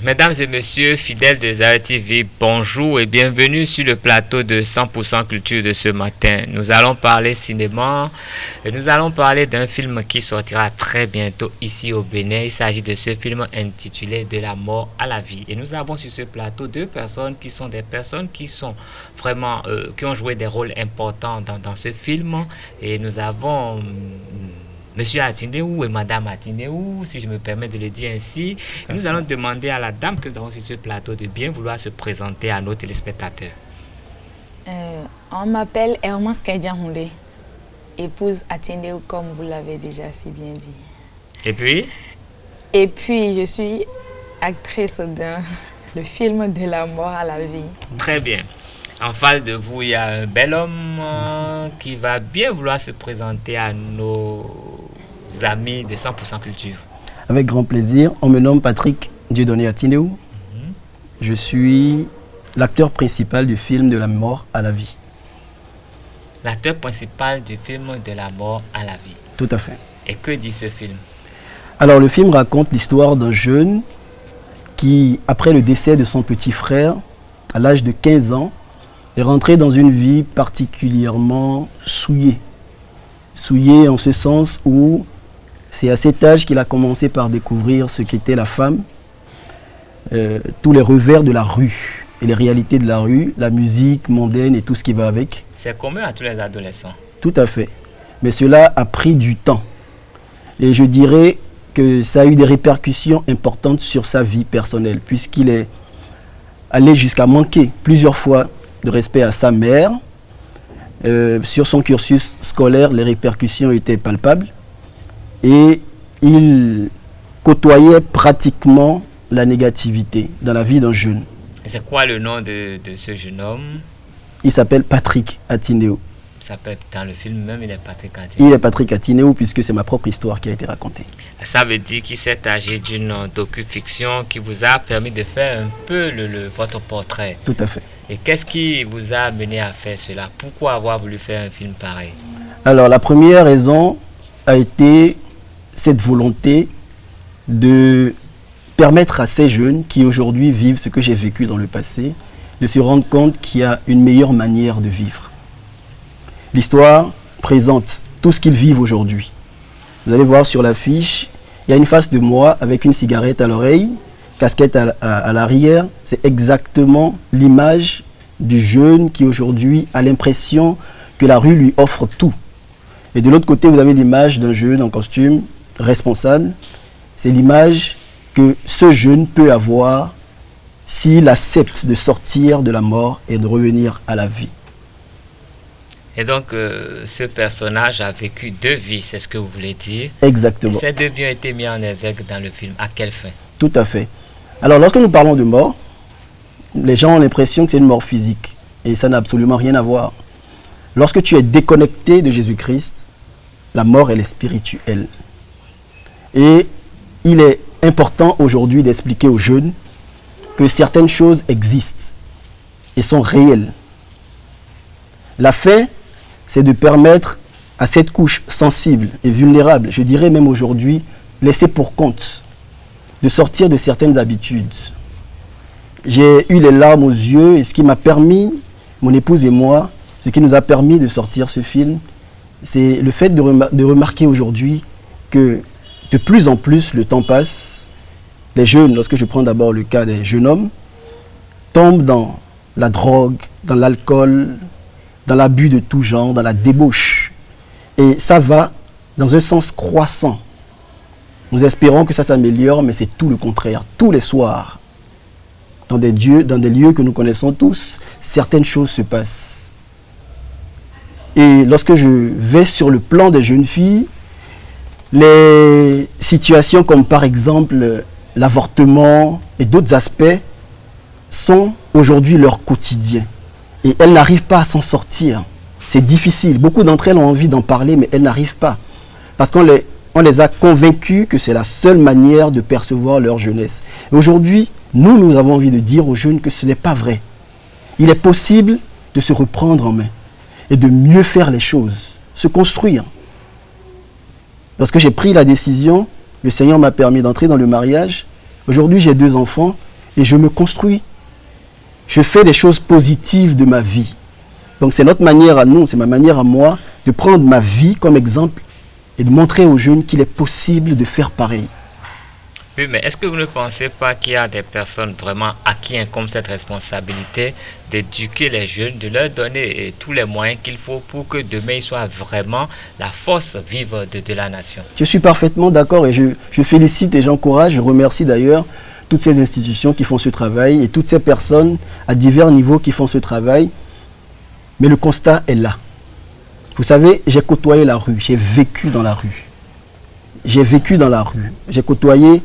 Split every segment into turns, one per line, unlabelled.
Mesdames et messieurs, fidèles de Zaïre TV, bonjour et bienvenue sur le plateau de 100% Culture de ce matin. Nous allons parler cinéma et nous allons parler d'un film qui sortira très bientôt ici au Bénin. Il s'agit de ce film intitulé De la mort à la vie. Et nous avons sur ce plateau deux personnes qui sont vraiment, qui ont joué des rôles importants dans ce film. Et nous avons Monsieur Atineou et Madame Atineou, si je me permets de le dire ainsi. Et nous allons demander à la dame que nous avons sur ce plateau de bien vouloir se présenter à nos téléspectateurs.
On m'appelle Hermance Kedjahoundé, épouse Atineou, comme vous l'avez déjà si bien dit.
Et puis,
je suis actrice dans le film De la mort à la vie.
Très bien. En face de vous, il y a un bel homme qui va bien vouloir se présenter à nos amis de 100% Culture.
Avec grand plaisir. On me nomme Patrick Dieudonné Atineou. Je suis l'acteur principal du film De la mort à la vie.
L'acteur principal du film De la mort à la vie.
Tout à fait.
Et que dit ce film?
Alors, le film raconte l'histoire d'un jeune qui, après le décès de son petit frère, à l'âge de 15 ans, est rentré dans une vie particulièrement souillée. Souillée en ce sens où c'est à cet âge qu'il a commencé par découvrir ce qu'était la femme, tous les revers de la rue et les réalités de la rue, la musique mondaine et tout ce qui va avec.
C'est commun à tous les adolescents.
Tout à fait. Mais cela a pris du temps. Et je dirais que ça a eu des répercussions importantes sur sa vie personnelle, puisqu'il est allé jusqu'à manquer plusieurs fois de respect à sa mère. Sur son cursus scolaire, les répercussions étaient palpables et il côtoyait pratiquement la négativité dans la vie d'un jeune.
Et c'est quoi le nom de ce jeune homme?
Il s'appelle Patrick Atineou.
Dans le film même, il est Patrick Atineou.
Il est Patrick Atineou puisque c'est ma propre histoire qui a été racontée.
Ça veut dire qu'il s'est agi d'une docu-fiction qui vous a permis de faire un peu votre portrait.
Tout à fait.
Et qu'est-ce qui vous a amené à faire cela? Pourquoi avoir voulu faire un film pareil?
Alors, la première raison a été cette volonté de permettre à ces jeunes qui aujourd'hui vivent ce que j'ai vécu dans le passé, de se rendre compte qu'il y a une meilleure manière de vivre. L'histoire présente tout ce qu'ils vivent aujourd'hui. Vous allez voir sur l'affiche, il y a une face de moi avec une cigarette à l'oreille, casquette à l'arrière. C'est exactement l'image du jeune qui aujourd'hui a l'impression que la rue lui offre tout. Et de l'autre côté, vous avez l'image d'un jeune en costume responsable. C'est l'image que ce jeune peut avoir s'il accepte de sortir de la mort et de revenir à la vie.
Et donc, ce personnage a vécu deux vies, c'est ce que vous voulez dire?
Exactement.
Et ces deux vies ont été mises en exergue dans le film. À quelle fin?
Tout à fait. Alors, lorsque nous parlons de mort, les gens ont l'impression que c'est une mort physique. Et ça n'a absolument rien à voir. Lorsque tu es déconnecté de Jésus-Christ, la mort, elle est spirituelle. Et il est important aujourd'hui d'expliquer aux jeunes que certaines choses existent et sont réelles. La fin, c'est de permettre à cette couche sensible et vulnérable, je dirais même aujourd'hui, laissée pour compte, de sortir de certaines habitudes. J'ai eu les larmes aux yeux et ce qui m'a permis, mon épouse et moi, ce qui nous a permis de sortir ce film, c'est le fait de remarquer aujourd'hui que de plus en plus le temps passe. Les jeunes, lorsque je prends d'abord le cas des jeunes hommes, tombent dans la drogue, dans l'alcool, dans l'abus de tout genre, dans la débauche. Et ça va dans un sens croissant. Nous espérons que ça s'améliore, mais c'est tout le contraire. Tous les soirs, dans des lieux que nous connaissons tous, certaines choses se passent. Et lorsque je vais sur le plan des jeunes filles, les situations comme par exemple l'avortement et d'autres aspects sont aujourd'hui leur quotidien. Et elles n'arrivent pas à s'en sortir. C'est difficile. Beaucoup d'entre elles ont envie d'en parler, mais elles n'arrivent pas. Parce qu'on les a convaincus que c'est la seule manière de percevoir leur jeunesse. Et aujourd'hui, nous avons envie de dire aux jeunes que ce n'est pas vrai. Il est possible de se reprendre en main et de mieux faire les choses, se construire. Lorsque j'ai pris la décision, le Seigneur m'a permis d'entrer dans le mariage. Aujourd'hui, j'ai 2 enfants et je me construis. Je fais des choses positives de ma vie. Donc c'est notre manière à nous, c'est ma manière à moi de prendre ma vie comme exemple et de montrer aux jeunes qu'il est possible de faire pareil.
Oui, mais est-ce que vous ne pensez pas qu'il y a des personnes vraiment à qui incombe cette responsabilité d'éduquer les jeunes, de leur donner tous les moyens qu'il faut pour que demain ils soient vraiment la force vive de la nation?
Je suis parfaitement d'accord et je félicite et j'encourage, je remercie d'ailleurs toutes ces institutions qui font ce travail et toutes ces personnes à divers niveaux qui font ce travail. Mais le constat est là. Vous savez, j'ai côtoyé la rue, j'ai vécu dans la rue. J'ai vécu dans la rue, j'ai côtoyé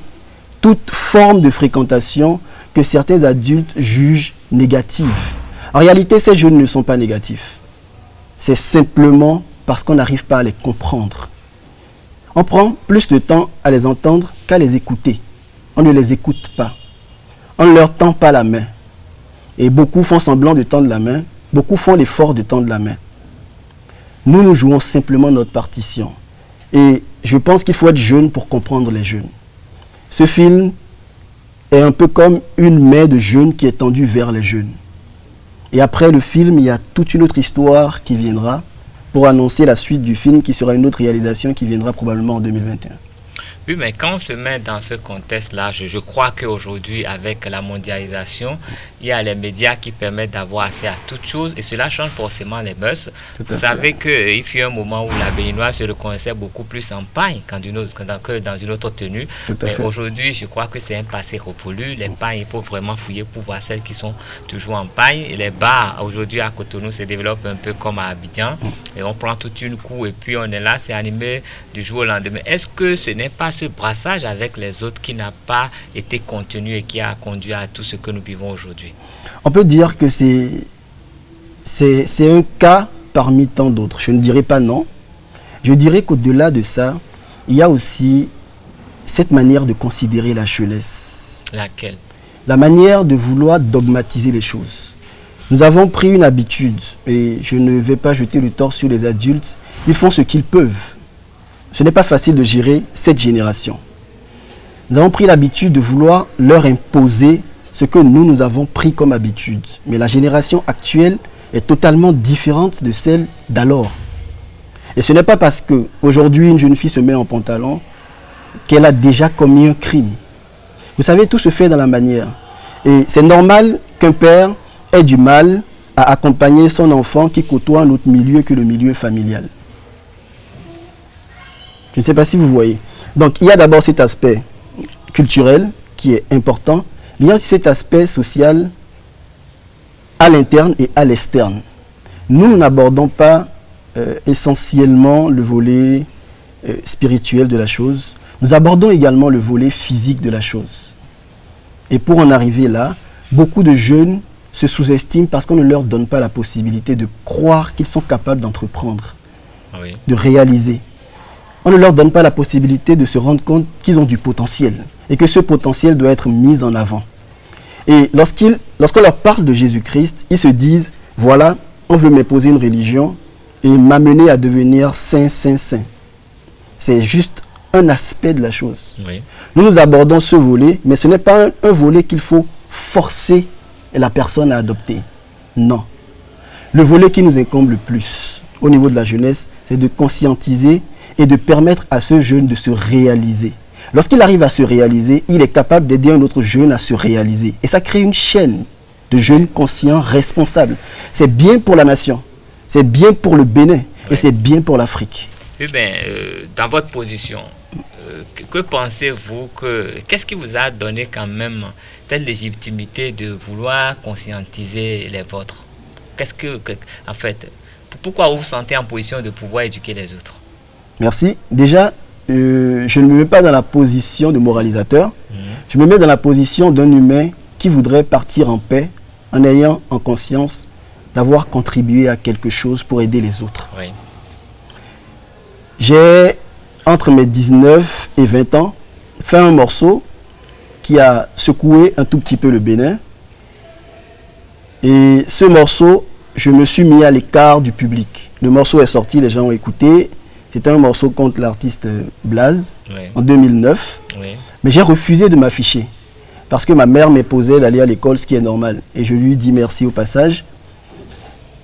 toute forme de fréquentation que certains adultes jugent négative. En réalité, ces jeunes ne sont pas négatifs. C'est simplement parce qu'on n'arrive pas à les comprendre. On prend plus de temps à les entendre qu'à les écouter. On ne les écoute pas. On ne leur tend pas la main. Et beaucoup font semblant de tendre la main. Beaucoup font l'effort de tendre la main. Nous jouons simplement notre partition. Et je pense qu'il faut être jeune pour comprendre les jeunes. Ce film est un peu comme une main de jeune qui est tendue vers les jeunes. Et après le film, il y a toute une autre histoire qui viendra pour annoncer la suite du film qui sera une autre réalisation qui viendra probablement en 2021.
Oui, mais quand on se met dans ce contexte-là, je crois qu'aujourd'hui, avec la mondialisation, il y a les médias qui permettent d'avoir accès à toutes choses et cela change forcément les mœurs. Vous savez qu'il fut un moment où la béninoise se reconnaissait beaucoup plus en paille que dans une autre tenue. Mais aujourd'hui, je crois que c'est un passé révolu. Les pailles, il faut vraiment fouiller pour voir celles qui sont toujours en paille. Et les bars, aujourd'hui, à Cotonou, se développent un peu comme à Abidjan. Et on prend toute une coup et puis on est là, c'est animé du jour au lendemain. Est-ce que ce n'est pas ce brassage avec les autres qui n'a pas été contenu et qui a conduit à tout ce que nous vivons aujourd'hui?
On peut dire que c'est un cas parmi tant d'autres. Je ne dirais pas non. Je dirais qu'au-delà de ça, il y a aussi cette manière de considérer la jeunesse.
Laquelle?
La manière de vouloir dogmatiser les choses. Nous avons pris une habitude, et je ne vais pas jeter le tort sur les adultes, ils font ce qu'ils peuvent. Ce n'est pas facile de gérer cette génération. Nous avons pris l'habitude de vouloir leur imposer ce que nous avons pris comme habitude. Mais la génération actuelle est totalement différente de celle d'alors. Et ce n'est pas parce qu'aujourd'hui une jeune fille se met en pantalon qu'elle a déjà commis un crime. Vous savez, tout se fait dans la manière. Et c'est normal qu'un père ait du mal à accompagner son enfant qui côtoie un autre milieu que le milieu familial. Je ne sais pas si vous voyez. Donc, il y a d'abord cet aspect culturel qui est important. Il y a aussi cet aspect social à l'interne et à l'externe. Nous n'abordons pas essentiellement le volet spirituel de la chose. Nous abordons également le volet physique de la chose. Et pour en arriver là, beaucoup de jeunes se sous-estiment parce qu'on ne leur donne pas la possibilité de croire qu'ils sont capables d'entreprendre, de réaliser. On ne leur donne pas la possibilité de se rendre compte qu'ils ont du potentiel et que ce potentiel doit être mis en avant. Et lorsqu'on leur parle de Jésus-Christ, ils se disent, voilà, on veut m'imposer une religion et m'amener à devenir saint. C'est juste un aspect de la chose. Oui. Nous abordons ce volet, mais ce n'est pas un volet qu'il faut forcer la personne à adopter. Non. Le volet qui nous incombe le plus au niveau de la jeunesse, c'est de conscientiser et de permettre à ce jeune de se réaliser. Lorsqu'il arrive à se réaliser, il est capable d'aider un autre jeune à se réaliser. Et ça crée une chaîne de jeunes conscients, responsables. C'est bien pour la nation, c'est bien pour le Bénin et c'est bien pour l'Afrique.
Eh bien, dans votre position, que pensez-vous qu'est-ce qui vous a donné quand même cette légitimité de vouloir conscientiser les vôtres? En fait, pourquoi vous vous sentez en position de pouvoir éduquer les autres?
Merci. Déjà, je ne me mets pas dans la position de moralisateur. Je me mets dans la position d'un humain qui voudrait partir en paix en ayant en conscience d'avoir contribué à quelque chose pour aider les autres. Oui. J'ai, entre mes 19 et 20 ans, fait un morceau qui a secoué un tout petit peu le Bénin. Et ce morceau, je me suis mis à l'écart du public. Le morceau est sorti, les gens ont écouté. C'était un morceau contre l'artiste Blaze en 2009. Oui. Mais j'ai refusé de m'afficher. parce que ma mère m'imposait d'aller à l'école, ce qui est normal. Et je lui dis merci au passage.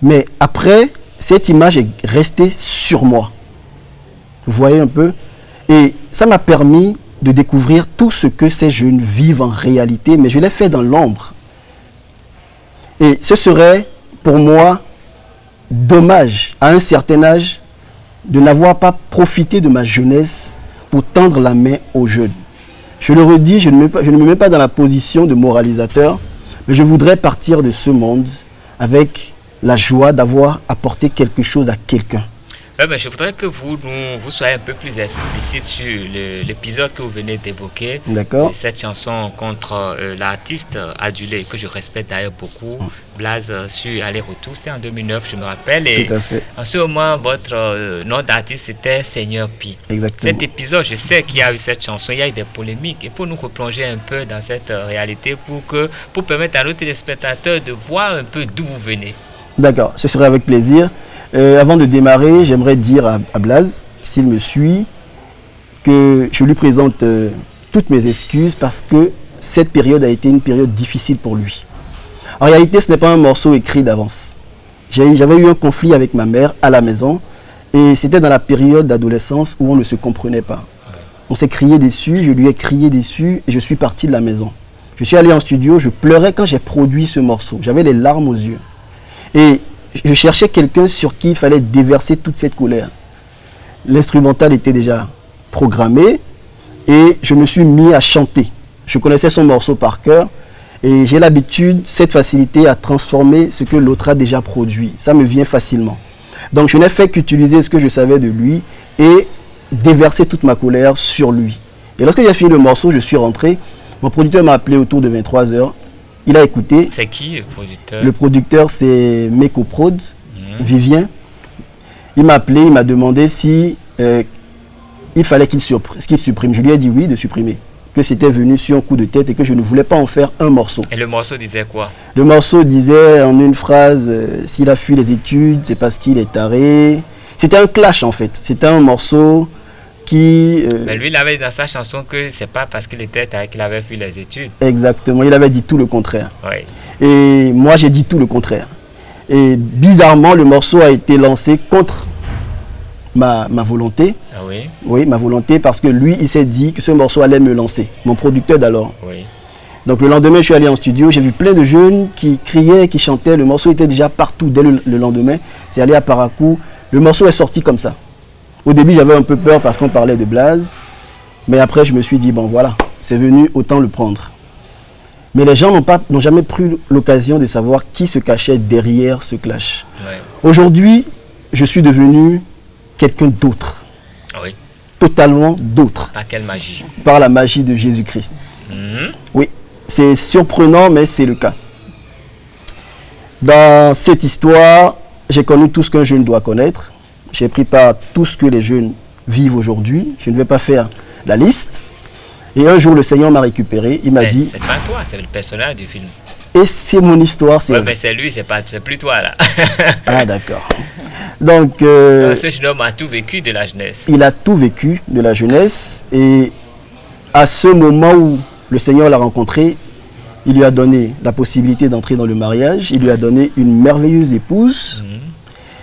Mais après, cette image est restée sur moi. Vous voyez un peu? Et ça m'a permis de découvrir tout ce que ces jeunes vivent en réalité, mais je l'ai fait dans l'ombre. Et ce serait pour moi dommage, à un certain âge, de n'avoir pas profité de ma jeunesse pour tendre la main aux jeunes. Je le redis, je ne me mets pas dans la position de moralisateur, mais je voudrais partir de ce monde avec la joie d'avoir apporté quelque chose à quelqu'un.
Je voudrais que vous soyez un peu plus explicite sur l'épisode que vous venez d'évoquer.
D'accord.
Cette chanson contre l'artiste adulé, que je respecte d'ailleurs beaucoup, Blaze, sur Aller-Retour. C'était en 2009, je me rappelle. Et
tout à fait.
En ce moment, votre nom d'artiste, c'était Seigneur Pi.
Exactement.
Cet épisode, je sais qu'il y a eu cette chanson, il y a eu des polémiques. Il faut nous replonger un peu dans cette réalité pour permettre à nos téléspectateurs de voir un peu d'où vous venez. D'accord,
ce serait avec plaisir. Avant de démarrer, j'aimerais dire à Blaze, s'il me suit, que je lui présente toutes mes excuses parce que cette période a été une période difficile pour lui. En réalité, ce n'est pas un morceau écrit d'avance. J'avais eu un conflit avec ma mère à la maison et c'était dans la période d'adolescence où on ne se comprenait pas. On s'est crié dessus, je lui ai crié dessus et je suis parti de la maison. Je suis allé en studio, je pleurais quand j'ai produit ce morceau. J'avais les larmes aux yeux. Et je cherchais quelqu'un sur qui il fallait déverser toute cette colère. L'instrumental était déjà programmé et je me suis mis à chanter. Je connaissais son morceau par cœur et j'ai l'habitude, cette facilité à transformer ce que l'autre a déjà produit. Ça me vient facilement. Donc je n'ai fait qu'utiliser ce que je savais de lui et déverser toute ma colère sur lui. Et lorsque j'ai fini le morceau, je suis rentré. Mon producteur m'a appelé autour de 23 h. Il a écouté.
C'est qui le producteur?
Le producteur, c'est Meko Prod, Vivien. Il m'a appelé, il m'a demandé si il fallait qu'il supprime. Je lui ai dit oui, de supprimer. Que c'était venu sur un coup de tête et que je ne voulais pas en faire un morceau.
Et le morceau disait quoi? Le
morceau disait en une phrase, s'il a fui les études, c'est parce qu'il est taré. C'était un clash en fait. C'était un morceau qui...
Mais lui, il avait dit dans sa chanson que c'est pas parce qu'il était taré qu'il avait fui les études.
Exactement, il avait dit tout le contraire.
Oui.
Et moi, j'ai dit tout le contraire. Et bizarrement, le morceau a été lancé contre ma volonté.
Ah oui?
Oui, ma volonté, parce que lui, il s'est dit que ce morceau allait me lancer. Mon producteur d'alors.
Oui.
Donc le lendemain, je suis allé en studio, j'ai vu plein de jeunes qui criaient, qui chantaient. Le morceau était déjà partout dès le lendemain. C'est allé à Parakou. Le morceau est sorti comme ça. Au début, j'avais un peu peur parce qu'on parlait de Blaze. Mais après, je me suis dit, bon voilà, c'est venu, autant le prendre. Mais les gens n'ont jamais pris l'occasion de savoir qui se cachait derrière ce clash.
Ouais.
Aujourd'hui, je suis devenu quelqu'un d'autre.
Oui.
Totalement d'autre.
Par quelle magie?
Par la magie de Jésus-Christ. Oui, c'est surprenant, mais c'est le cas. Dans cette histoire, j'ai connu tout ce qu'un jeune doit connaître. J'ai pris part à tout ce que les jeunes vivent aujourd'hui. Je ne vais pas faire la liste. Et un jour, le Seigneur m'a récupéré. Il m'a dit...
C'est pas toi, c'est le personnage du film.
Et c'est mon histoire.
Oui, mais c'est lui, c'est plus toi là.
Ah, d'accord. Donc...
ce jeune homme a tout vécu de la jeunesse.
Il a tout vécu de la jeunesse. Et à ce moment où le Seigneur l'a rencontré, il lui a donné la possibilité d'entrer dans le mariage. Il lui a donné une merveilleuse épouse.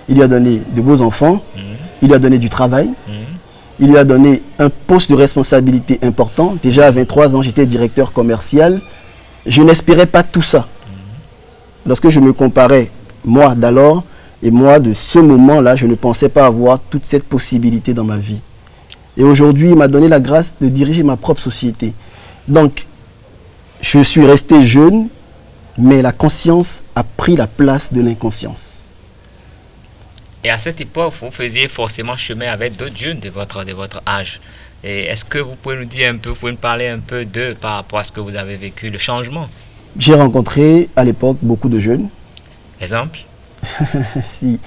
Il lui a donné de beaux enfants. Il lui a donné du travail. Il lui a donné un poste de responsabilité important. Déjà à 23 ans, j'étais directeur commercial. Je n'espérais pas tout ça. Lorsque je me comparais, moi d'alors et moi de ce moment-là, je ne pensais pas avoir toute cette possibilité dans ma vie. Et aujourd'hui, il m'a donné la grâce de diriger ma propre société. Donc, je suis resté jeune, mais la conscience a pris la place de l'inconscience.
Et à cette époque, vous faisiez forcément chemin avec d'autres jeunes de votre âge. Et est-ce que vous pouvez nous dire un peu, vous pouvez nous parler un peu d'eux par rapport à ce que vous avez vécu, le changement?
J'ai rencontré à l'époque beaucoup de jeunes.
Exemple?
si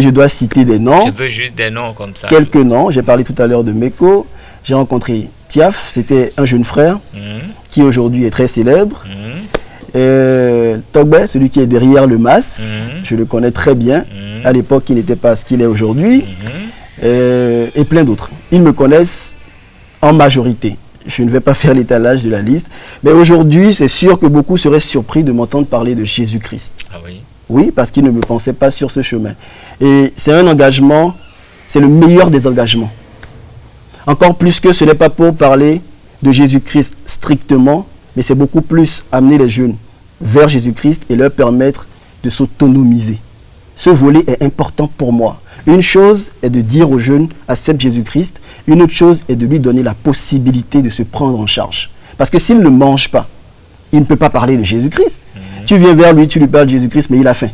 je dois citer des noms.
Je veux juste des noms comme ça.
Quelques noms. J'ai parlé tout à l'heure de Meko. J'ai rencontré Tiaf, c'était un jeune frère qui aujourd'hui est très célèbre. Togbe, celui qui est derrière le masque, je le connais très bien. À l'époque, il n'était pas ce qu'il est aujourd'hui. Et plein d'autres. Ils me connaissent en majorité. je ne vais pas faire l'étalage de la liste. Mais aujourd'hui, c'est sûr que beaucoup seraient surpris de m'entendre parler de Jésus-Christ.
Ah oui.
Oui, parce qu'ils ne me pensaient pas sur ce chemin. Et c'est un engagement, c'est le meilleur des engagements. Encore plus que ce n'est pas pour parler de Jésus-Christ strictement, mais c'est beaucoup plus amener les jeunes vers Jésus-Christ et leur permettre de s'autonomiser. Ce volet est important pour moi. Une chose est de dire aux jeunes, accepte Jésus-Christ. Une autre chose est de lui donner la possibilité de se prendre en charge. Parce que s'il ne mange pas, il ne peut pas parler de Jésus-Christ. Tu viens vers lui, tu lui parles de Jésus-Christ, mais il a faim.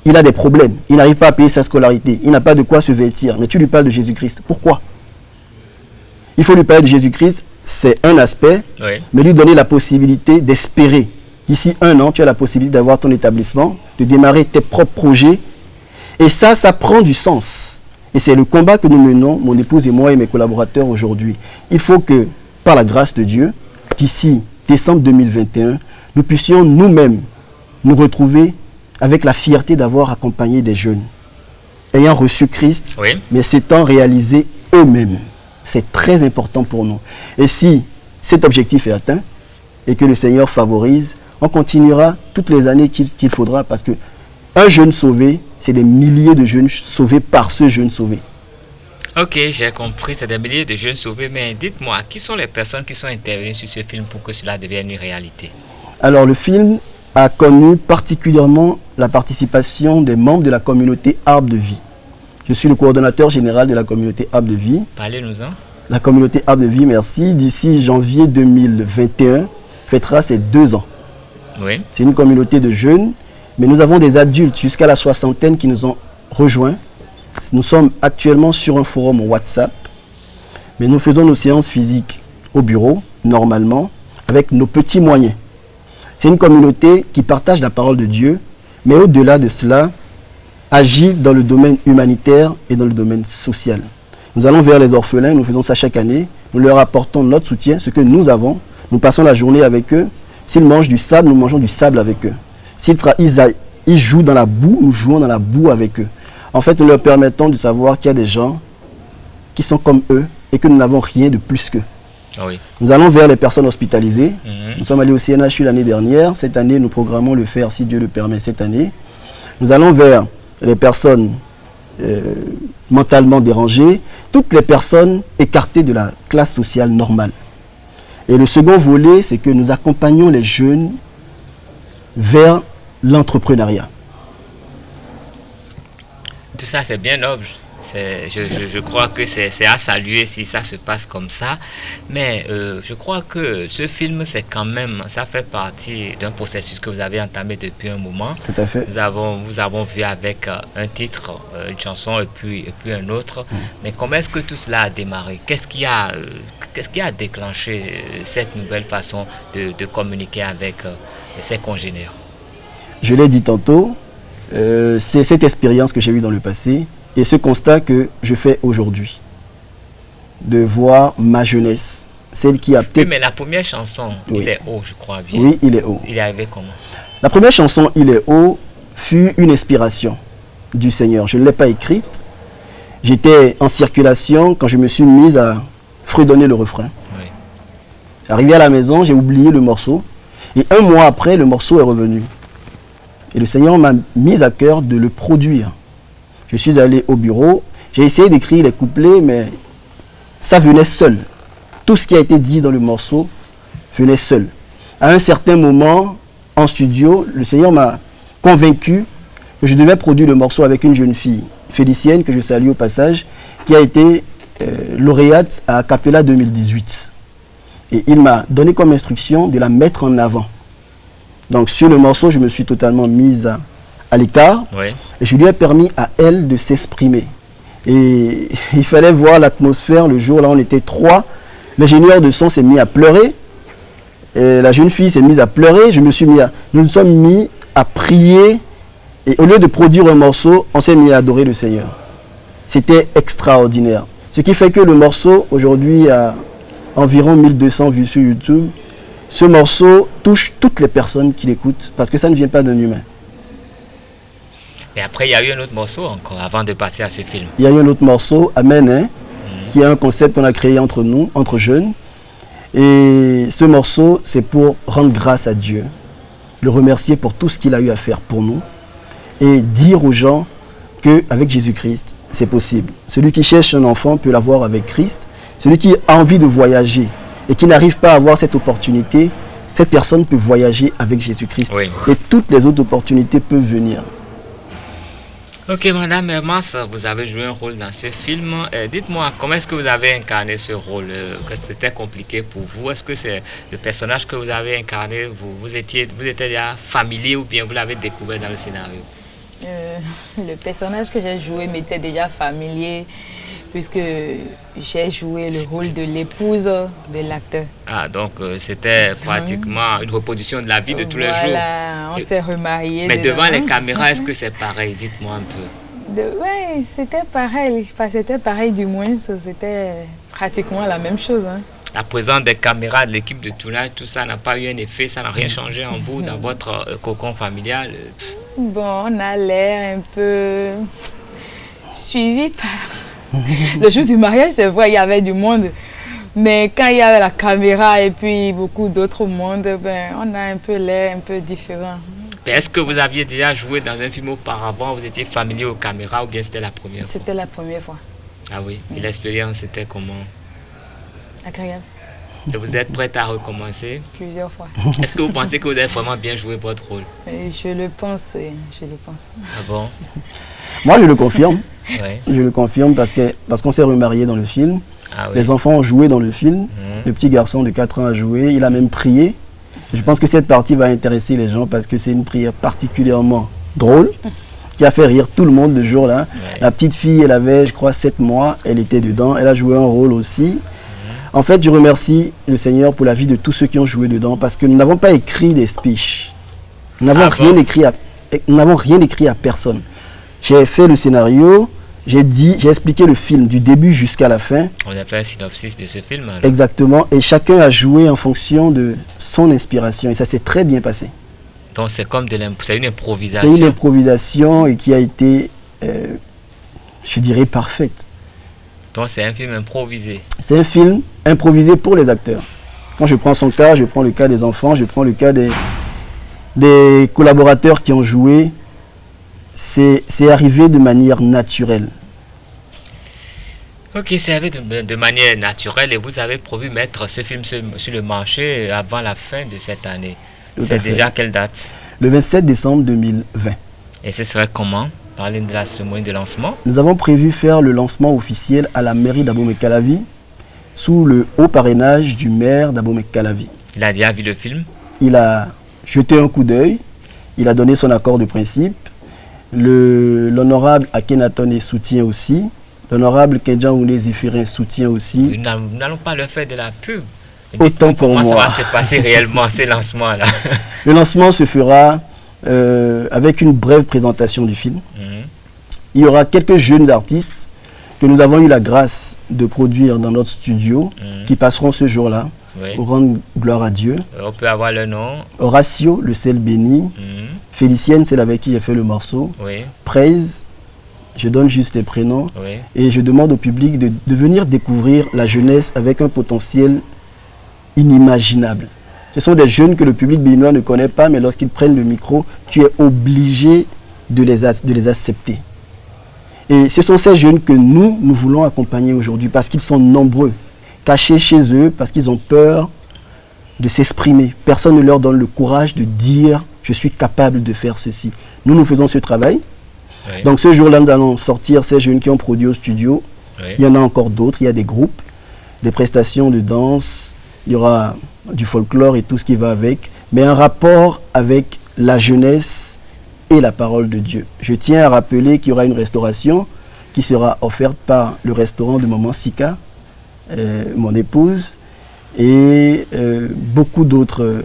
Il a des problèmes. Il n'arrive pas à payer sa scolarité. Il n'a pas de quoi se vêtir. Mais tu lui parles de Jésus-Christ. Pourquoi? Il faut lui parler de Jésus-Christ, c'est un aspect,
Oui.
mais lui donner la possibilité d'espérer. D'ici 1 an, tu as la possibilité d'avoir ton établissement, de démarrer tes propres projets. Et ça prend du sens. Et c'est le combat que nous menons, mon épouse et moi et mes collaborateurs aujourd'hui. Il faut que, par la grâce de Dieu, d'ici décembre 2021, nous puissions nous-mêmes nous retrouver avec la fierté d'avoir accompagné des jeunes, ayant reçu Christ,
Oui.
mais s'étant réalisés eux-mêmes. C'est très important pour nous. Et si cet objectif est atteint et que le Seigneur favorise, on continuera toutes les années qu'il faudra, parce que un jeune sauvé, c'est des milliers de jeunes sauvés par ce jeune sauvé.
Ok, j'ai compris, c'est des milliers de jeunes sauvés, mais dites-moi, qui sont les personnes qui sont intervenues sur ce film pour que cela devienne une réalité?
Alors le film a connu particulièrement la participation des membres de la communauté Arbre de Vie. Je suis le coordonnateur général de la communauté Arbre de Vie.
Parlez-nous-en.
La communauté Arbre de Vie, merci, d'ici janvier 2021, fêtera ses 2 ans.
Oui.
C'est une communauté de jeunes, mais nous avons des adultes jusqu'à la 60aine qui nous ont rejoints. Nous sommes actuellement sur un forum WhatsApp, mais nous faisons nos séances physiques au bureau, normalement, avec nos petits moyens. C'est une communauté qui partage la parole de Dieu, mais au-delà de cela, agit dans le domaine humanitaire et dans le domaine social. Nous allons vers les orphelins, nous faisons ça chaque année, nous leur apportons notre soutien, ce que nous avons, nous passons la journée avec eux. S'ils mangent du sable, nous mangeons du sable avec eux. S'ils jouent dans la boue, nous jouons dans la boue avec eux. En fait, nous leur permettons de savoir qu'il y a des gens qui sont comme eux et que nous n'avons rien de plus qu'eux.
Ah oui.
Nous allons vers les personnes hospitalisées.
Mhm.
Nous sommes allés au CNHU l'année dernière. Cette année, nous programmons le faire, si Dieu le permet, cette année. Nous allons vers les personnes mentalement dérangées, toutes les personnes écartées de la classe sociale normale. Et le second volet, c'est que nous accompagnons les jeunes vers l'entrepreneuriat.
Tout ça, c'est bien noble. Je crois que c'est à saluer si ça se passe comme ça. Mais je crois que ce film, c'est quand même, ça fait partie d'un processus que vous avez entamé depuis un moment.
Tout à fait.
Nous avons vu avec un titre, une chanson et puis un autre. Mais comment est-ce que tout cela a démarré? Qu'est-ce qui a déclenché cette nouvelle façon de communiquer avec ses congénères?
Je l'ai dit tantôt, c'est cette expérience que j'ai eue dans le passé et ce constat que je fais aujourd'hui, de voir ma jeunesse, celle qui a
Oui,
peut-être...
mais la première chanson,
Oui.
Il est haut, je crois bien.
Oui, il est haut.
Il est arrivé comment?
La première chanson, Il est haut, fut une inspiration du Seigneur. Je ne l'ai pas écrite. J'étais en circulation quand je me suis mise à fredonner le refrain.
Oui.
Arrivé à la maison, j'ai oublié le morceau. Et 1 mois après, le morceau est revenu. Et le Seigneur m'a mis à cœur de le produire. Je suis allé au bureau, j'ai essayé d'écrire les couplets, mais ça venait seul. Tout ce qui a été dit dans le morceau venait seul. À un certain moment, en studio, le Seigneur m'a convaincu que je devais produire le morceau avec une jeune fille, Félicienne, que je salue au passage, qui a été lauréate à Acapella 2018. Et il m'a donné comme instruction de la mettre en avant. Donc sur le morceau, je me suis totalement mise à l'écart.
Oui.
Et je lui ai permis à elle de s'exprimer. Et il fallait voir l'atmosphère le jour là, on était 3. L'ingénieur de son s'est mis à pleurer. Et la jeune fille s'est mise à pleurer. Nous nous sommes mis à prier. Et au lieu de produire un morceau, on s'est mis à adorer le Seigneur. C'était extraordinaire. Ce qui fait que le morceau, aujourd'hui, a environ 1200 vues sur YouTube. Ce morceau touche toutes les personnes qui l'écoutent parce que ça ne vient pas d'un humain.
Et après, il y a eu un autre morceau encore avant de passer à ce film.
Il y a eu un autre morceau, Amen, qui est un concept qu'on a créé entre nous, entre jeunes. Et ce morceau, c'est pour rendre grâce à Dieu, le remercier pour tout ce qu'il a eu à faire pour nous et dire aux gens qu'avec Jésus-Christ, c'est possible. Celui qui cherche un enfant peut l'avoir avec Christ. Celui qui a envie de voyager et qui n'arrive pas à avoir cette opportunité, cette personne peut voyager avec Jésus-Christ.
Oui.
Et toutes les autres opportunités peuvent venir.
Ok, Madame Hermance, vous avez joué un rôle dans ce film. Dites-moi, comment est-ce que vous avez incarné ce rôle? Que c'était compliqué pour vous? Est-ce que c'est le personnage que vous avez incarné, vous étiez déjà familier ou bien vous l'avez découvert dans le scénario?
Le personnage que j'ai joué m'était déjà familier puisque j'ai joué le rôle de l'épouse de l'acteur.
Ah, donc c'était pratiquement une reproduction de la vie de tous les jours.
Voilà, on s'est remariés.
Mais devant les caméras, est-ce que c'est pareil? Dites-moi un peu.
Oui, c'était pareil. C'était pareil du moins. C'était pratiquement la même chose. Hein.
La présence des caméras, de l'équipe de tournage, tout ça n'a pas eu un effet, ça n'a rien changé en vous dans votre cocon familial?
Bon, on a l'air un peu suivi par... Le jour du mariage, c'est vrai, il y avait du monde. Mais quand il y avait la caméra et puis beaucoup d'autres monde, ben, on a un peu l'air un peu différent.
Est-ce que vous aviez déjà joué dans un film auparavant, vous étiez familier aux caméras ou bien c'était la première fois?
C'était la première fois.
Ah oui, et l'expérience c'était comment?
Agréable.
Et vous êtes prête à recommencer?
Plusieurs fois.
Est-ce que vous pensez que vous avez vraiment bien joué votre rôle?
Je le pense, je le pense.
Ah bon?
Moi, je le confirme.
Ouais.
Je le confirme parce qu'on s'est remarié dans le film.
Ah oui.
Les enfants ont joué dans le film. Le petit garçon de 4 ans a joué. Il a même prié. Je pense que cette partie va intéresser les gens parce que c'est une prière particulièrement drôle qui a fait rire tout le monde le jour-là.
Ouais.
La petite fille, elle avait, je crois, 7 mois. Elle était dedans. Elle a joué un rôle aussi. En fait, je remercie le Seigneur pour la vie de tous ceux qui ont joué dedans parce que nous n'avons pas écrit des speeches. Nous n'avons rien écrit à personne. J'ai fait le scénario, j'ai expliqué le film du début jusqu'à la fin.
On a fait un synopsis de ce film alors.
Exactement, et chacun a joué en fonction de son inspiration et ça s'est très bien passé.
Donc c'est comme c'est une improvisation.
C'est une improvisation et qui a été, je dirais, parfaite.
Donc c'est un film improvisé.
C'est un film improvisé pour les acteurs. Quand je prends son cas, je prends le cas des enfants, je prends le cas des collaborateurs qui ont joué. C'est arrivé de manière naturelle.
Ok, c'est arrivé de manière naturelle et vous avez prévu mettre ce film sur le marché avant la fin de cette année. C'est déjà quelle date? Le
27 décembre 2020.
Et ce serait comment? Parlez de la cérémonie de lancement.
Nous avons prévu faire le lancement officiel à la mairie d'Abomey-Calavi sous le haut parrainage du maire d'Abomey-Calavi.
Il a déjà vu le film?
Il a jeté un coup d'œil, il a donné son accord de principe. L'honorable Akhenaton soutient aussi. L'honorable Kenjan Oulé Zéphirin soutient aussi.
Nous n'allons pas le faire de la pub.
Autant pour moi.
Comment ça va se passer réellement ces lancements-là?
Le lancement se fera avec une brève présentation du film. Il y aura quelques jeunes artistes que nous avons eu la grâce de produire dans notre studio qui passeront ce jour-là pour rendre gloire à Dieu.
On peut avoir le nom.
Horatio, le sel béni. Félicienne, c'est avec qui j'ai fait le morceau. Praise, je donne juste les prénoms. Et je demande au public de venir découvrir la jeunesse avec un potentiel inimaginable. Ce sont des jeunes que le public béninois ne connaît pas, mais lorsqu'ils prennent le micro, tu es obligé de les accepter. Et ce sont ces jeunes que nous voulons accompagner aujourd'hui parce qu'ils sont nombreux, cachés chez eux, parce qu'ils ont peur de s'exprimer. Personne ne leur donne le courage de dire « je suis capable de faire ceci ». Nous faisons ce travail. Donc ce jour-là, nous allons sortir ces jeunes qui ont produit au studio. Il y en a encore d'autres, il y a des groupes, des prestations de danse, il y aura du folklore et tout ce qui va avec, mais un rapport avec la jeunesse et la parole de Dieu. Je tiens à rappeler qu'il y aura une restauration qui sera offerte par le restaurant de Maman Sika, mon épouse, et beaucoup d'autres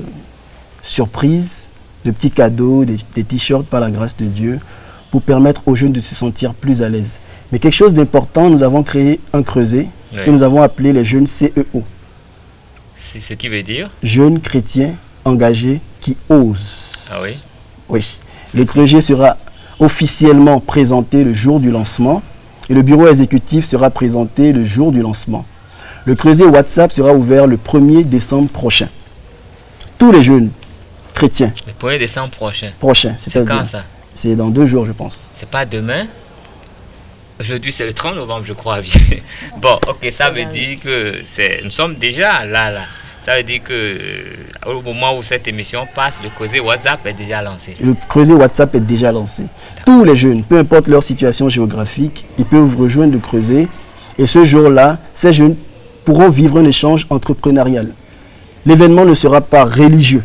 surprises, de petits cadeaux, des t-shirts par la grâce de Dieu, pour permettre aux jeunes de se sentir plus à l'aise. Mais quelque chose d'important, nous avons créé un creuset que nous avons appelé les jeunes CEO.
C'est ce qui veut dire? Jeunes
chrétiens engagés qui osent.
Ah oui?
Oui. Le creuset sera officiellement présenté le jour du lancement et le bureau exécutif sera présenté le jour du lancement. Le creuset WhatsApp sera ouvert le 1er décembre prochain. Tous les jeunes chrétiens.
Le 1er décembre prochain.
C'est
quand ça?
C'est dans 2 jours, je pense.
C'est pas demain? Aujourd'hui, c'est le 30 novembre, je crois bien. Bon, ok, ça veut dire que nous sommes déjà là. Ça veut dire que au moment où cette émission passe, le creuset WhatsApp est déjà lancé.
Le creuset WhatsApp est déjà lancé. Tous les jeunes, peu importe leur situation géographique, ils peuvent rejoindre le creuset. Et ce jour-là, ces jeunes pourront vivre un échange entrepreneurial. L'événement ne sera pas religieux.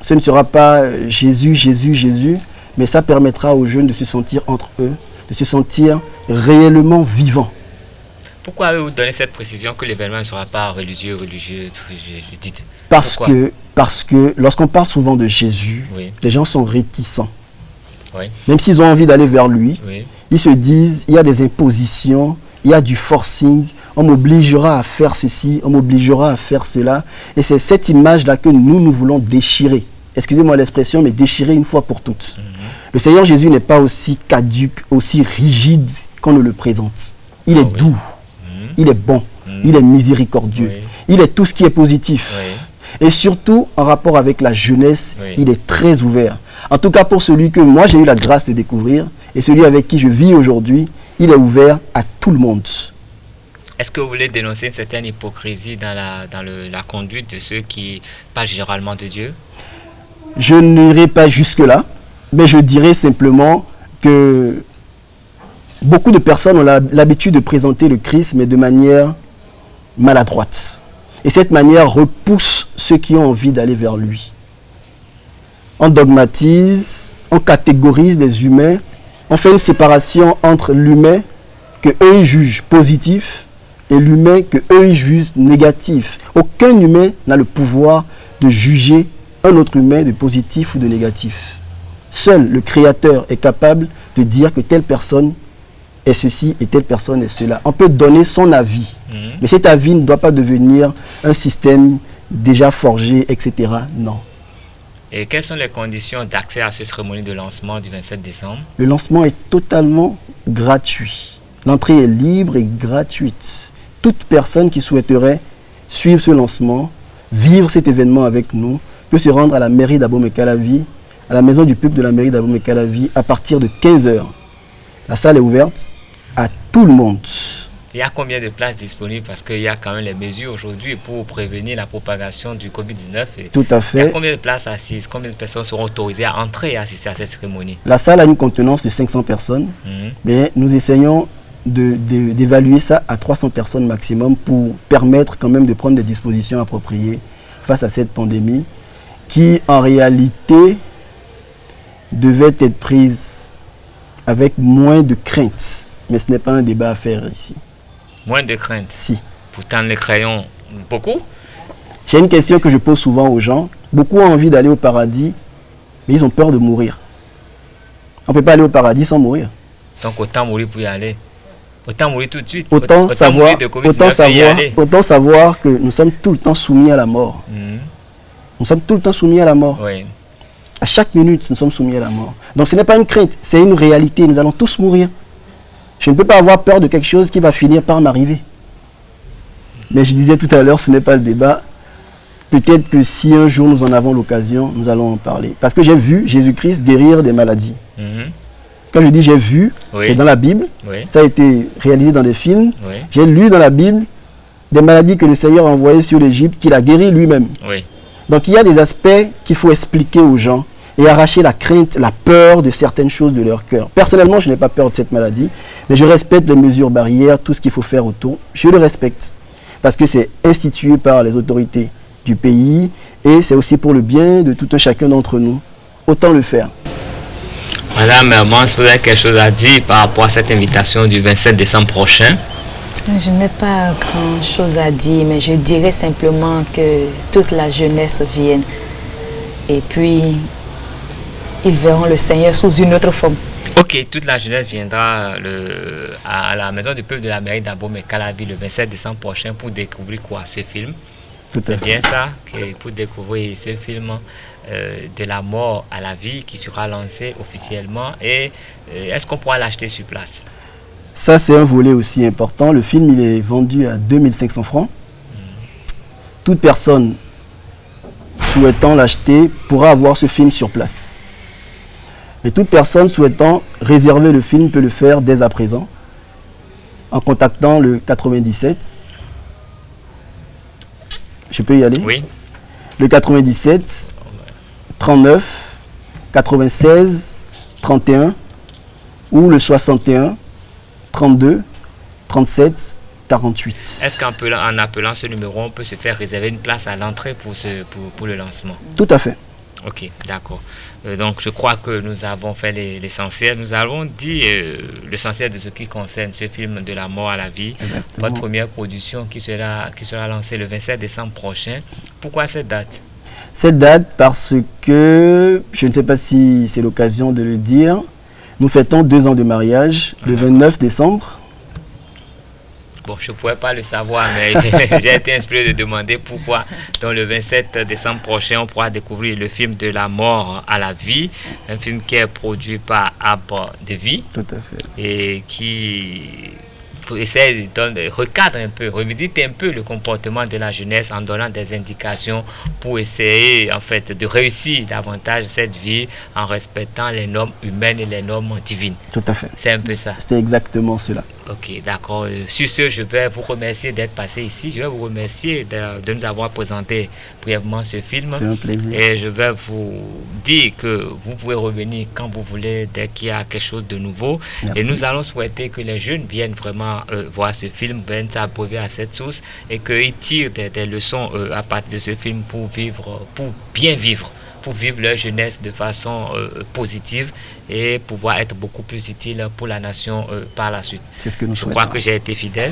Ce ne sera pas Jésus, mais ça permettra aux jeunes de se sentir entre eux, de se sentir réellement vivants.
Pourquoi avez-vous donné cette précision que l'événement ne sera pas religieux, dites?
Parce que lorsqu'on parle souvent de Jésus,
oui,
les gens sont réticents.
Oui.
Même s'ils ont envie d'aller vers lui,
oui,
ils se disent, il y a des impositions, il y a du forcing, on m'obligera à faire ceci, on m'obligera à faire cela. Et c'est cette image-là que nous voulons déchirer. Excusez-moi l'expression, mais déchirer une fois pour toutes. Le Seigneur Jésus n'est pas aussi caduque, aussi rigide qu'on nous le présente. Il est doux, il est bon, il est miséricordieux, il est tout ce qui est positif. Et surtout, en rapport avec la jeunesse, il est très ouvert. En tout cas, pour celui que moi j'ai eu la grâce de découvrir, et celui avec qui je vis aujourd'hui, il est ouvert à tout le monde.
Est-ce que vous voulez dénoncer une certaine hypocrisie dans la conduite de ceux qui parlent généralement de Dieu?
Je n'irai pas jusque-là, mais je dirais simplement que beaucoup de personnes ont l'habitude de présenter le Christ, mais de manière maladroite. Et cette manière repousse ceux qui ont envie d'aller vers lui. On dogmatise, on catégorise les humains, on fait une séparation entre l'humain que eux ils jugent positif et l'humain que eux ils jugent négatif. Aucun humain n'a le pouvoir de juger un autre humain de positif ou de négatif. Seul le Créateur est capable de dire que telle personne est ceci et telle personne est cela. On peut donner son avis, mais cet avis ne doit pas devenir un système déjà forgé, etc. Non.
Et quelles sont les conditions d'accès à cette cérémonie de lancement du 27 décembre?
Le lancement est totalement gratuit. L'entrée est libre et gratuite. Toute personne qui souhaiterait suivre ce lancement, vivre cet événement avec nous, peut se rendre à la mairie d'Abomey-Calavi, à la maison du peuple de la mairie d'Abomey-Calavi, à partir de 15h. La salle est ouverte à tout le monde.
Il y a combien de places disponibles? Parce qu'il y a quand même les mesures aujourd'hui pour prévenir la propagation du Covid-19.
Tout à fait.
Il y a combien de places assises? Combien de personnes seront autorisées à entrer et assister à cette cérémonie?
La salle a une contenance de 500 personnes, mais nous essayons d'évaluer ça à 300 personnes maximum pour permettre quand même de prendre des dispositions appropriées face à cette pandémie qui en réalité devait être prise avec moins de crainte. Mais ce n'est pas un débat à faire ici.
Moins de crainte?
Si.
Pourtant, les crayons, beaucoup?
J'ai une question que je pose souvent aux gens. Beaucoup ont envie d'aller au paradis, mais ils ont peur de mourir. On ne peut pas aller au paradis sans mourir.
Donc autant mourir pour y aller. Autant mourir tout de suite.
Autant savoir que nous sommes tout le temps soumis à la mort. Nous sommes tout le temps soumis à la mort.
Oui.
À chaque minute, nous sommes soumis à la mort. Donc ce n'est pas une crainte, c'est une réalité. Nous allons tous mourir. Je ne peux pas avoir peur de quelque chose qui va finir par m'arriver. Mais je disais tout à l'heure, ce n'est pas le débat. Peut-être que si un jour nous en avons l'occasion, nous allons en parler. Parce que j'ai vu Jésus-Christ guérir des maladies. Quand je dis j'ai vu, c'est dans la Bible. Ça a été réalisé dans des films. J'ai lu dans la Bible des maladies que le Seigneur a envoyées sur l'Égypte, qu'il a guéri lui-même. Donc il y a des aspects qu'il faut expliquer aux gens et arracher la crainte, la peur de certaines choses de leur cœur. Personnellement, je n'ai pas peur de cette maladie, mais je respecte les mesures barrières, tout ce qu'il faut faire autour. Je le respecte parce que c'est institué par les autorités du pays et c'est aussi pour le bien de tout un chacun d'entre nous. Autant le faire.
Madame Hermans, vous avez quelque chose à dire par rapport à cette invitation du 27 décembre prochain?
Je n'ai pas grand-chose à dire, mais je dirais simplement que toute la jeunesse vienne. Et puis, ils verront le Seigneur sous une autre forme.
Ok, toute la jeunesse viendra à la maison du peuple de la mairie d'Abomey-Calavi le 27 décembre prochain pour découvrir quoi? Ce film. C'est bien ça, pour découvrir ce film de la mort à la vie qui sera lancé officiellement. Et est-ce qu'on pourra l'acheter sur place?
Ça, c'est un volet aussi important. Le film, il est vendu à 2500 francs. Toute personne souhaitant l'acheter pourra avoir ce film sur place. Et toute personne souhaitant réserver le film peut le faire dès à présent en contactant le 97. Je peux y aller?
Oui.
Le 97 39 96 31 ou le 61 32 37 48.
Est-ce qu'en appelant ce numéro, on peut se faire réserver une place à l'entrée pour le lancement?
Tout à fait.
Ok, d'accord. Donc, je crois que nous avons fait l'essentiel. Nous avons dit l'essentiel de ce qui concerne ce film De la mort à la vie.
Exactement.
Votre première production qui sera lancée le 27 décembre prochain. Pourquoi cette date?
Cette date parce que, je ne sais pas si c'est l'occasion de le dire, nous fêtons 2 ans de mariage le 29 décembre.
Bon, je ne pourrais pas le savoir, mais j'ai été inspiré de demander pourquoi. Donc, le 27 décembre prochain, on pourra découvrir le film De la mort à la vie, un film qui est produit par Arbre de Vie.
Tout à fait.
Et qui essaie de recadrer un peu, revisiter un peu le comportement de la jeunesse en donnant des indications pour essayer en fait de réussir davantage cette vie en respectant les normes humaines et les normes divines.
Tout à fait.
C'est un peu ça.
C'est exactement cela.
Ok, d'accord. Sur ce, je vais vous remercier d'être passé ici. Je vais vous remercier de nous avoir présenté brièvement ce film.
C'est un plaisir.
Et je vais vous dire que vous pouvez revenir quand vous voulez, dès qu'il y a quelque chose de nouveau.
Merci.
Et nous allons souhaiter que les jeunes viennent vraiment voir ce film, viennent s'abreuver à cette source et qu'ils tirent des leçons à partir de ce film pour bien vivre leur jeunesse de façon positive et pouvoir être beaucoup plus utile pour la nation par la suite.
C'est ce que nous
Je
souhaitons.
crois que j'ai été fidèle.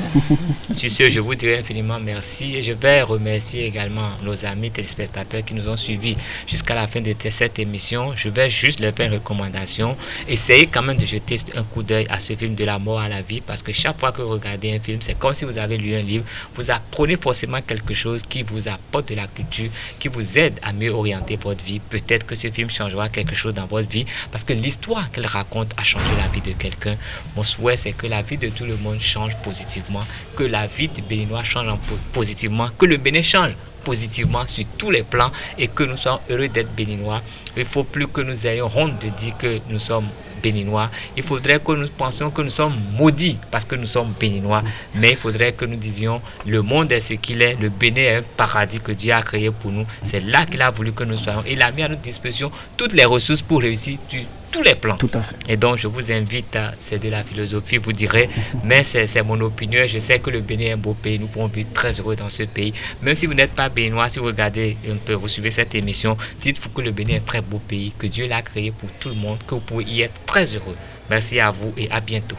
Sur ce, je vous dirai infiniment merci et je vais remercier également nos amis téléspectateurs qui nous ont suivis jusqu'à la fin de cette émission. Je vais juste leur faire une recommandation. Essayez quand même de jeter un coup d'œil à ce film De la mort à la vie parce que chaque fois que vous regardez un film, c'est comme si vous avez lu un livre. Vous apprenez forcément quelque chose qui vous apporte de la culture, qui vous aide à mieux orienter votre vie. Peut-être que ce film changera quelque chose dans votre vie parce que l'histoire qu'elle raconte a changé la vie de quelqu'un. Mon souhait, c'est que la vie de tout le monde change positivement, que la vie du Béninois change positivement, que le Bénin change positivement sur tous les plans et que nous soyons heureux d'être Béninois. Il ne faut plus que nous ayons honte de dire que nous sommes Béninois. Il faudrait que nous pensions que nous sommes maudits parce que nous sommes Béninois. Mais il faudrait que nous disions le monde est ce qu'il est, le Bénin est un paradis que Dieu a créé pour nous. C'est là qu'il a voulu que nous soyons. Il a mis à notre disposition toutes les ressources pour réussir tous les plans.
Tout à fait.
Et donc, je vous invite, c'est de la philosophie, vous direz, mais c'est mon opinion. Je sais que le Bénin est un beau pays. Nous pouvons vivre très heureux dans ce pays. Même si vous n'êtes pas béninois, si vous regardez un peu, vous suivez cette émission, dites-vous que le Bénin est un très beau pays, que Dieu l'a créé pour tout le monde, que vous pouvez y être très heureux. Merci à vous et à bientôt.